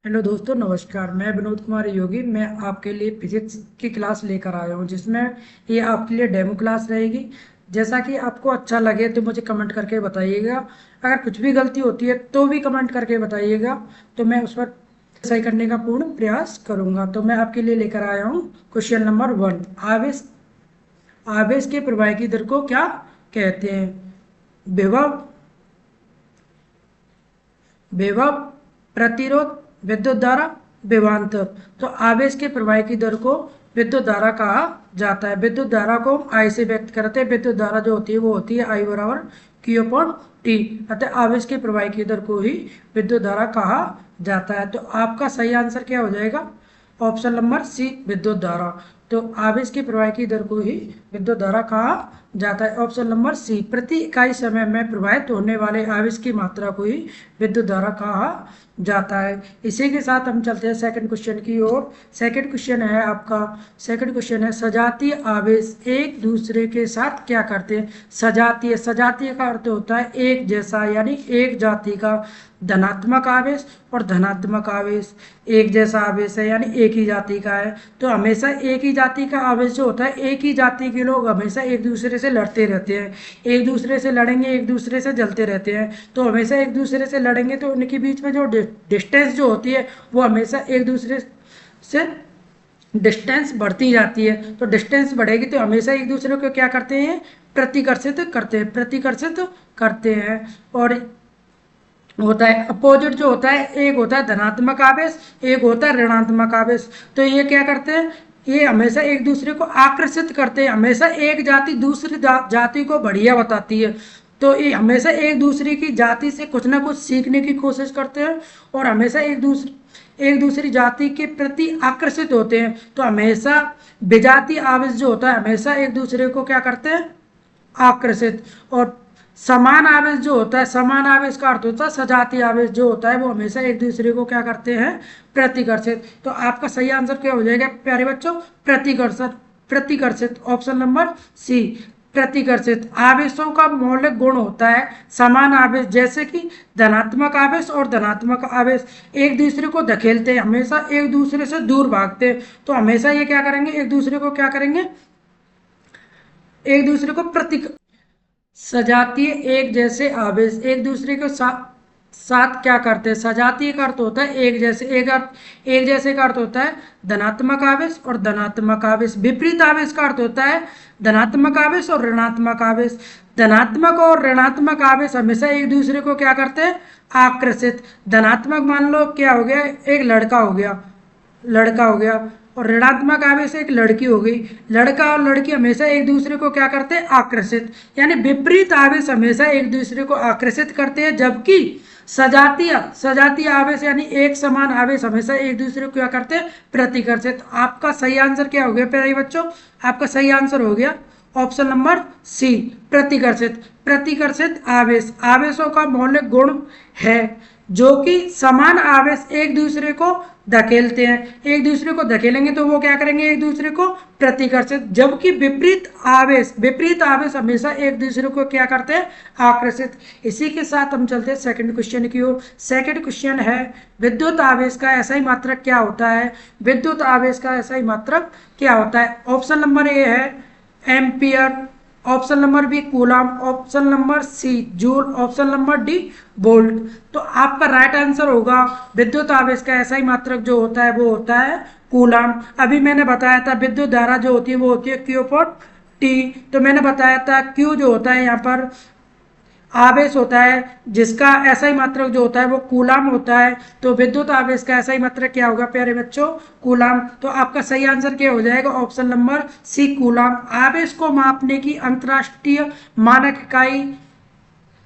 Hello दोस्तों, नमस्कार। मैं विनोद कुमार योगी। मैं आपके लिए फिजिक्स की क्लास लेकर आया हूं, जिसमें ये आपके लिए डेमो क्लास रहेगी। जैसा कि आपको अच्छा लगे तो मुझे कमेंट करके बताइएगा। अगर कुछ भी गलती होती है तो भी कमेंट करके बताइएगा, तो मैं उस पर सही करने का पूर्ण प्रयास करूंगा। तो मैं आपके लिए लेकर आया हूँ क्वेश्चन नंबर 1। आवेश आवेश के प्रवाह की दर को क्या कहते हैं? विभव, विभव, प्रतिरोध, विद्युत धारा, विभवांतर। तो आवेश के प्रवाह की दर को विद्युत धारा कहा जाता है। विद्युत धारा को आई से व्यक्त करते हैं। विद्युत धारा जो होती है वो होती है आई बराबर क्यू अपॉन टी। अतः आवेश के प्रवाह की दर को ही विद्युत धारा कहा जाता है। तो आपका सही आंसर क्या हो जाएगा? ऑप्शन नंबर सी, विद्युत धारा। तो आवेश के प्रवाह की दर को ही विद्युत धारा कहा जाता है। ऑप्शन नंबर सी, प्रति इकाई समय में प्रवाहित होने वाले आवेश की मात्रा को ही विद्युत धारा कहा जाता है। इसी के साथ हम चलते हैं सेकंड क्वेश्चन की ओर। सेकंड क्वेश्चन है आपका, सेकंड क्वेश्चन है सजातीय आवेश एक दूसरे के साथ क्या करते हैं? सजातीय, सजातीय का अर्थ होता है एक जैसा, यानी एक जाति का। धनात्मक आवेश और धनात्मक आवेश एक जैसा आवेश है, यानी एक ही जाति का है। तो हमेशा एक ही जाति का आवेश जो होता है, एक ही जाति के लोग हमेशा एक दूसरे से लड़ते रहते हैं। एक दूसरे से लड़ेंगे, एक दूसरे से जलते रहते हैं। तो हमेशा एक दूसरे से लड़ेंगे तो उनके बीच में जो डिस्टेंस जो होती है वो हमेशा एक दूसरे से डिस्टेंस बढ़ती जाती है। तो डिस्टेंस बढ़ेगी तो हमेशा एक दूसरे को क्या करते हैं? प्रतिकर्षित करते हैं, प्रतिकर्षित करते हैं। और होता है अपोजिट जो होता है, एक होता है धनात्मक आवेश, एक होता है ऋणात्मक आवेश। तो ये क्या करते हैं? ये हमेशा एक दूसरे को आकर्षित करते हैं। हमेशा एक जाति दूसरी जाति को बढ़िया बताती है। तो ये हमेशा एक दूसरे की जाति से कुछ ना कुछ सीखने की कोशिश करते हैं और हमेशा एक दूसरी जाति के प्रति आकर्षित होते हैं। तो हमेशा विजातीय आवेश जो होता है हमेशा एक दूसरे को क्या करते हैं? आकर्षित। और समान आवेश जो होता है, समान आवेश का अर्थ होता है सजातीय आवेश जो होता है वो हमेशा एक दूसरे को क्या करते हैं? प्रतिकर्षित। तो आपका सही आंसर क्या हो जाएगा प्यारे बच्चों? प्रतिकर्षित, प्रतिकर्षित। ऑप्शन नंबर सी, प्रतिकर्षित। आवेशों का मौलिक गुण होता है समान आवेश, जैसे कि धनात्मक आवेश और धनात्मक आवेश एक दूसरे को धकेलते हैं, हमेशा एक दूसरे से दूर भागते हैं। तो हमेशा ये क्या करेंगे? एक दूसरे को क्या करेंगे? एक दूसरे को सजातीय एक जैसे आवेश एक दूसरे के साथ क्या करते हैं? सजातीय का अर्थ होता है एक जैसे, एक जैसे का अर्थ होता है धनात्मक आवेश और धनात्मक आवेश। विपरीत आवेश का अर्थ होता है धनात्मक आवेश और ऋणात्मक आवेश। धनात्मक और ऋणात्मक आवेश हमेशा एक दूसरे को क्या करते हैं? आकर्षित। धनात्मक मान लो क्या हो गया? एक लड़का हो गया, लड़का हो गया। और ऋणात्मक आवेश एक लड़की हो गई। लड़का और लड़की हमेशा एक दूसरे को क्या करते हैं? आकर्षित। यानी विपरीत आवेश हमेशा एक दूसरे को आकर्षित करते हैं, जबकि सजातीय सजातीय आवेश यानी एक समान आवेश हमेशा एक दूसरे को क्या करते हैं? प्रतिकर्षित। आपका सही आंसर क्या हो गया प्यारे बच्चों? आपका सही आंसर हो गया ऑप्शन नंबर सी, प्रतिकर्षित। प्रतिकर्षित आवेश आवेशों का मौलिक गुण है जो कि समान आवेश एक दूसरे को धकेलते हैं। एक दूसरे को धकेलेंगे तो वो क्या करेंगे? एक दूसरे को प्रतिकर्षित। जबकि विपरीत आवेश हमेशा एक दूसरे को क्या करते हैं? आकर्षित। इसी के साथ हम चलते हैं सेकंड क्वेश्चन की ओर। सेकंड क्वेश्चन है विद्युत आवेश का एसआई मात्रक क्या होता है? विद्युत आवेश का एसआई मात्रक क्या होता है? ऑप्शन नंबर ए है ampere, option number B coulomb, option number C joule, option number D volt. तो आपका राइट आंसर होगा विद्युत आवेश का एसआई मात्रक जो होता है वो होता है कूलम। अभी मैंने बताया था विद्युत धारा जो होती है वो होती है क्यू अपॉन टी। तो मैंने बताया था क्यू जो होता है यहाँ पर आवेश होता है, जिसका एसआई मात्रक जो होता है वो कूलम होता है। तो विद्युत आवेश का एसआई मात्रक क्या होगा प्यारे बच्चों? कूलम। तो आपका सही आंसर क्या हो जाएगा? Option number C, coulomb. आवेश को मापने की अंतरराष्ट्रीय मानक इकाई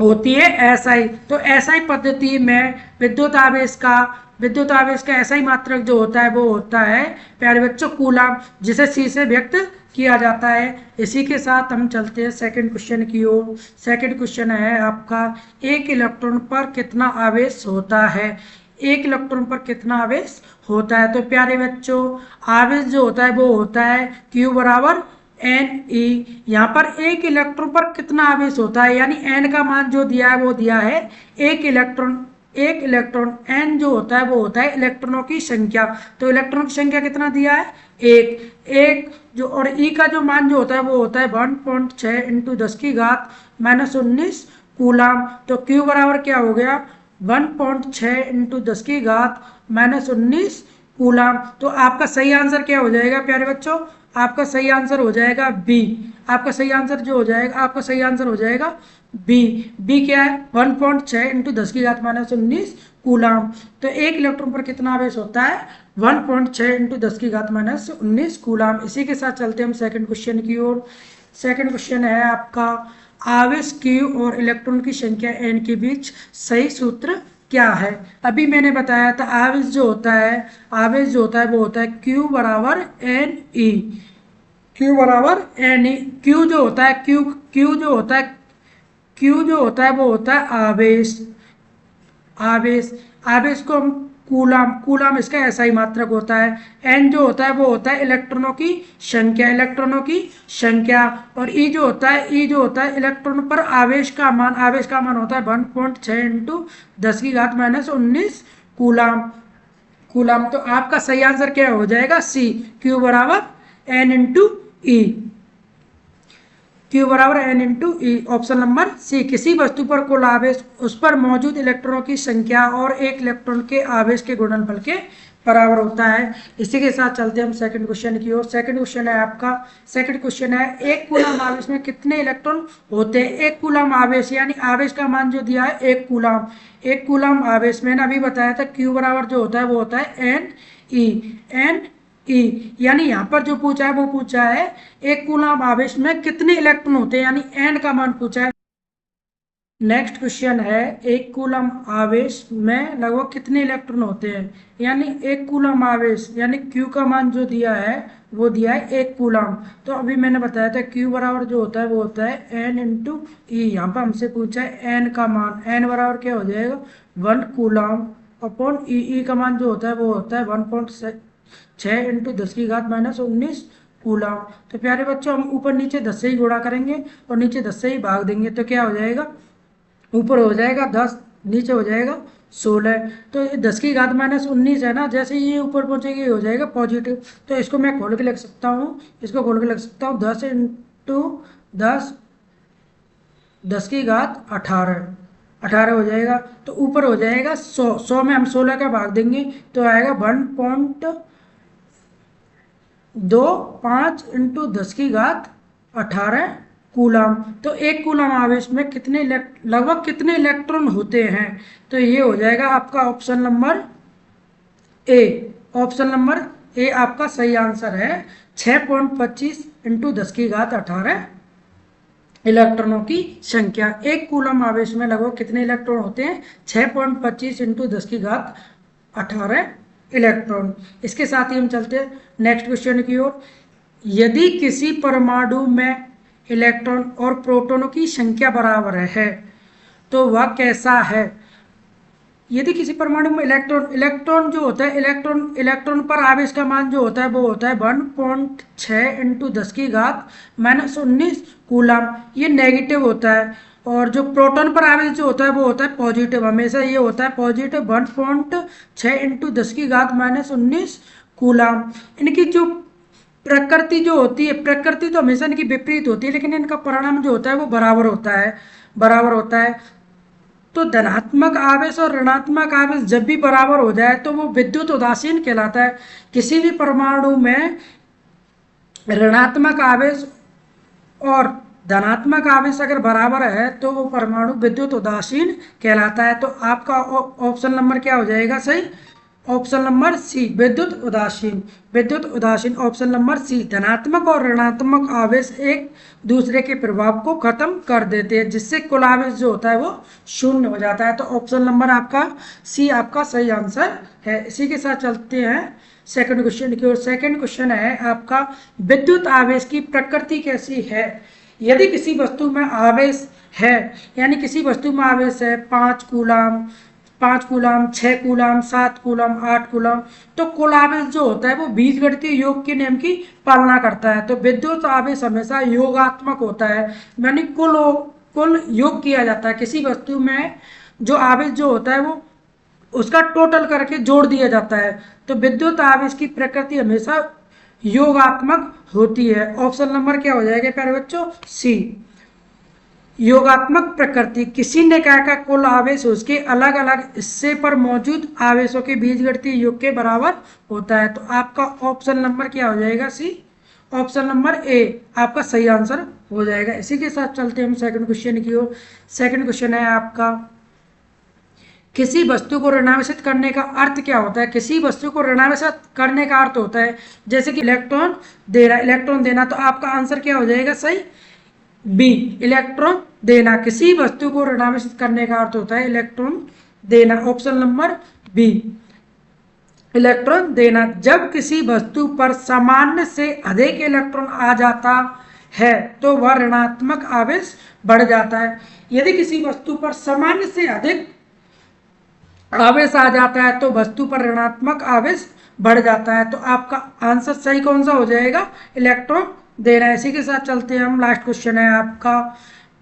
होती है एसआई। तो एसआई पद्धति में विद्युत आवेश का एसआई मात्रक जो होता है वो होता है प्यारे बच्चों कूलम, जिसे सी से व्यक्त किया जाता है। इसी के साथ हम चलते हैं सेकंड क्वेश्चन की ओर। सेकंड क्वेश्चन है आपका, एक इलेक्ट्रॉन पर कितना आवेश होता है? एक इलेक्ट्रॉन पर कितना आवेश होता है? तो प्यारे बच्चों आवेश जो होता है वो होता है Q बराबर एन ई। यहाँ पर एक इलेक्ट्रॉन पर कितना आवेश होता है, यानी एन का मान जो दिया है वो दिया है एक इलेक्ट्रॉन एक इलेक्ट्रॉन n जो होता है वो होता है इलेक्ट्रॉनों की संख्या। तो इलेक्ट्रॉन की संख्या कितना दिया है, एक। एक जो और ई का जो मान जो होता है वो होता है 1.6 इंटू 10⁻⁻19 कूलाम। तो क्यू बराबर क्या हो गया, 1.6 इंटू 10⁻⁻19 कूलाम। तो आपका सही आंसर क्या हो जाएगा प्यारे बच्चों, आपका सही आंसर हो जाएगा बी। आपका सही आंसर जो हो जाएगा, आपका सही आंसर हो जाएगा बी। बी क्या है, 1.6 इंटू 10⁻⁻19 कूलाम। तो एक इलेक्ट्रॉन पर कितना आवेश होता है, 1.6 इंटू 10⁻⁻19 कूलाम। इसी के साथ चलते हम सेकंड क्वेश्चन की ओर। सेकंड क्वेश्चन है आपका, आवेश क्यू और इलेक्ट्रॉन की संख्या एन के बीच सही सूत्र क्या है। अभी मैंने बताया था आवेश जो होता है, आवेश जो होता है वो होता है क्यू बराबर एन ई। क्यू बराबर एन ई। क्यू जो होता है, क्यू जो होता है, क्यू जो होता है वो होता है आवेश। आवेश आवेश को हम कूलाम, कूलाम इसका ऐसा ही मात्रक होता है। एन जो होता है वो होता है इलेक्ट्रॉनों की संख्या, इलेक्ट्रॉनों की संख्या। और ई जो होता है, ई जो होता है इलेक्ट्रॉन पर आवेश का मान, आवेश का मान होता है 1.6 इंटू 10⁻⁻19 कूलाम। कूलाम। तो आपका सही आंसर क्या हो जाएगा, सी। क्यू बराबर एन इंटू ई। क्यू बराबर एन इंटू ई, ऑप्शन नंबर सी। किसी वस्तु पर कुल आवेश उस पर मौजूद इलेक्ट्रॉनों की संख्या और एक इलेक्ट्रॉन के आवेश के गुणनफल के बराबर होता है। इसी के साथ चलते हैं हम सेकंड क्वेश्चन की ओर। सेकंड क्वेश्चन है आपका, सेकंड क्वेश्चन है, एक कूलम आवेश में कितने इलेक्ट्रॉन होते हैं। एक कूलम आवेश यानी आवेश का मान जो दिया है एक कूलम, एक कूलम आवेश मैंने अभी बताया था क्यू बराबर जो होता है वो होता है एन ई। एन ई यानी यहाँ पर जो पूछा है वो पूछा है एक कूलम आवेश में कितने इलेक्ट्रॉन होते हैं, यानी एन का मान पूछा है। नेक्स्ट क्वेश्चन है, एक कूलम आवेश में लगभग कितने इलेक्ट्रॉन होते हैं, यानी एक कूलम आवेश यानी क्यू का मान जो दिया है वो दिया है एक कूलम। तो अभी मैंने बताया था क्यू बराबर जो होता है वो होता है एन इंटू ई। यहाँ पर हमसे पूछा है एन का मान, एन बराबर क्या हो जाएगा 1 कूलम अपॉन ई। ई का मान जो होता है वो होता है 1.6 इंटू 10⁻⁻19 कूलम। तो प्यारे बच्चों हम ऊपर नीचे 10 से ही गुणा करेंगे और नीचे 10 से ही भाग देंगे। तो क्या हो जाएगा, ऊपर हो जाएगा 10, नीचे हो जाएगा 16। तो 10⁻⁻19 है ना, जैसे ये ऊपर पहुंचेगी हो जाएगा पॉजिटिव। तो इसको मैं खोल के लिख सकता हूँ, इसको खोल के लिख सकता हूँ 10 इंटू 10, 10⁻18, 18 हो जाएगा। तो ऊपर हो जाएगा 100, 100 में हम 16 का भाग देंगे तो आएगा 1.25 इंटू 10⁻18 कूलम। तो एक कूलम आवेश में कितने लगभग कितने इलेक्ट्रॉन होते हैं। तो ये हो जाएगा आपका ऑप्शन नंबर ए। ऑप्शन नंबर ए आपका सही आंसर है। 6.25 इंटू 10⁻18 इलेक्ट्रॉनों की संख्या। एक कूलम आवेश में लगभग कितने इलेक्ट्रॉन होते हैं, 6.25 इंटू 10⁻18 इलेक्ट्रॉन। इसके साथ ही हम चलते हैं नेक्स्ट क्वेश्चन की ओर। यदि किसी परमाणु में इलेक्ट्रॉन और प्रोटॉनों की संख्या बराबर है तो वह कैसा है। यदि किसी परमाणु में इलेक्ट्रॉन जो होता है, इलेक्ट्रॉन पर आवेश का मान जो होता है वो होता है 1.6 इंटू 10⁻⁻19 कूलम। ये नेगेटिव होता है। और जो प्रोटॉन पर आवेश जो होता है वो होता है पॉजिटिव, हमेशा ये होता है पॉजिटिव 1.6 इंटू 10⁻⁻19 कूलम। इनकी जो प्रकृति जो होती है, प्रकृति तो हमेशा इनकी विपरीत होती है, लेकिन इनका परिणाम जो होता है वो बराबर होता है, बराबर होता है। तो धनात्मक आवेश और ऋणात्मक आवेश जब भी बराबर हो जाए तो वो विद्युत उदासीन कहलाता है। किसी भी परमाणु में ऋणात्मक आवेश और धनात्मक आवेश अगर बराबर है तो वो परमाणु विद्युत उदासीन कहलाता है। तो आपका ऑप्शन नंबर क्या हो जाएगा सही, ऑप्शन नंबर सी विद्युत उदासीन। विद्युत उदासीन ऑप्शन नंबर सी। धनात्मक और ऋणात्मक आवेश एक दूसरे के प्रभाव को खत्म कर देते हैं, जिससे कुल आवेश जो होता है वो शून्य हो जाता है। तो ऑप्शन नंबर आपका सी आपका सही आंसर है। इसी के साथ चलते हैं सेकंड क्वेश्चन की ओर। सेकंड क्वेश्चन है आपका, विद्युत आवेश की प्रकृति कैसी है। यदि किसी वस्तु में आवेश है, यानी किसी वस्तु में आवेश है 5 coulomb, 5 coulomb, 6 coulomb, 7 coulomb, 8 coulomb, तो कुल आवेश जो होता है वो बीजगणितीय योग के नियम की पालना करता है। तो विद्युत आवेश हमेशा योगात्मक होता है, यानी कुल योग किया जाता है। किसी वस्तु में जो आवेश जो होता है वो उसका टोटल करके जोड़ दिया जाता है। तो विद्युत आवेश की प्रकृति हमेशा योगात्मक होती है। ऑप्शन नंबर क्या हो जाएगा प्यारे बच्चों? सी, योगात्मक प्रकृति। किसी निकाय का कुल आवेश उसके अलग अलग हिस्से पर मौजूद आवेशों के बीजगणितीय योग के बराबर होता है। तो आपका ऑप्शन नंबर क्या हो जाएगा? सी, ऑप्शन नंबर ए आपका सही आंसर हो जाएगा। इसी के साथ चलते हैं हम सेकंड क्वेश्चन की ओर। सेकंड क्वेश्चन है आपका, किसी वस्तु को ऋणावेशित करने का अर्थ क्या होता है? किसी वस्तु को ऋणावेशित करने का अर्थ होता है जैसे कि इलेक्ट्रॉन देना, इलेक्ट्रॉन देना। तो आपका आंसर क्या हो जाएगा? सही, बी, इलेक्ट्रॉन देना। किसी वस्तु को ऋणावेशित करने का अर्थ होता है इलेक्ट्रॉन देना। ऑप्शन नंबर बी, इलेक्ट्रॉन देना। जब किसी वस्तु पर सामान्य से अधिक इलेक्ट्रॉन आ जाता है तो वह ऋणात्मक आवेश बढ़ जाता है। यदि किसी वस्तु पर सामान्य से अधिक आवेश आ जाता है तो वस्तु पर ऋणात्मक आवेश बढ़ जाता है। तो आपका आंसर सही कौन सा हो जाएगा? इलेक्ट्रॉन देना। इसी के साथ चलते हैं हम। लास्ट क्वेश्चन है आपका,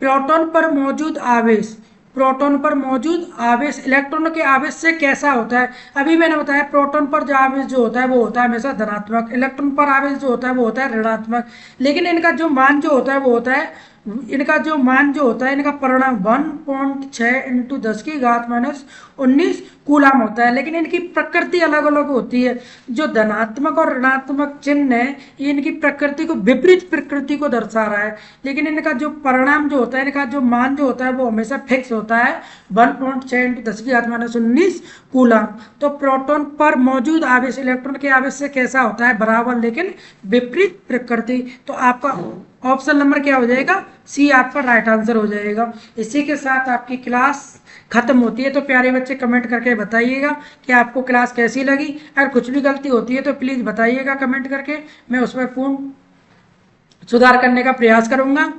प्रोटॉन पर मौजूद आवेश, प्रोटॉन पर मौजूद आवेश इलेक्ट्रॉन के आवेश से कैसा होता है? अभी मैंने बताया प्रोटॉन पर जो आवेश जो होता है वो होता है हमेशा धनात्मक, इलेक्ट्रॉन पर आवेश जो होता है वो होता है ऋणात्मक। लेकिन इनका जो मान जो होता है वो होता है, इनका जो मान जो होता है, इनका परिणाम 1.6 इंटू 10 की घात -19 कूलाम होता है। लेकिन इनकी प्रकृति अलग अलग होती है। जो धनात्मक और ऋणात्मक चिन्ह है ये इनकी प्रकृति को, विपरीत प्रकृति को दर्शा रहा है। लेकिन इनका जो परिणाम जो होता है, इनका जो मान जो होता है वो हमेशा फिक्स होता है 1.6 इंटू 10 की घात -19 कूलाम। तो प्रोटॉन पर मौजूद आवेश इलेक्ट्रॉन के आवेश से कैसा होता है? बराबर लेकिन विपरीत प्रकृति। तो आपका ऑप्शन नंबर क्या हो जाएगा? सी आपका राइट आंसर हो जाएगा। इसी के साथ आपकी क्लास खत्म होती है। तो प्यारे बच्चे कमेंट करके बताइएगा कि आपको क्लास कैसी लगी। अगर कुछ भी गलती होती है तो प्लीज़ बताइएगा कमेंट करके, मैं उस पर पूर्ण सुधार करने का प्रयास करूंगा।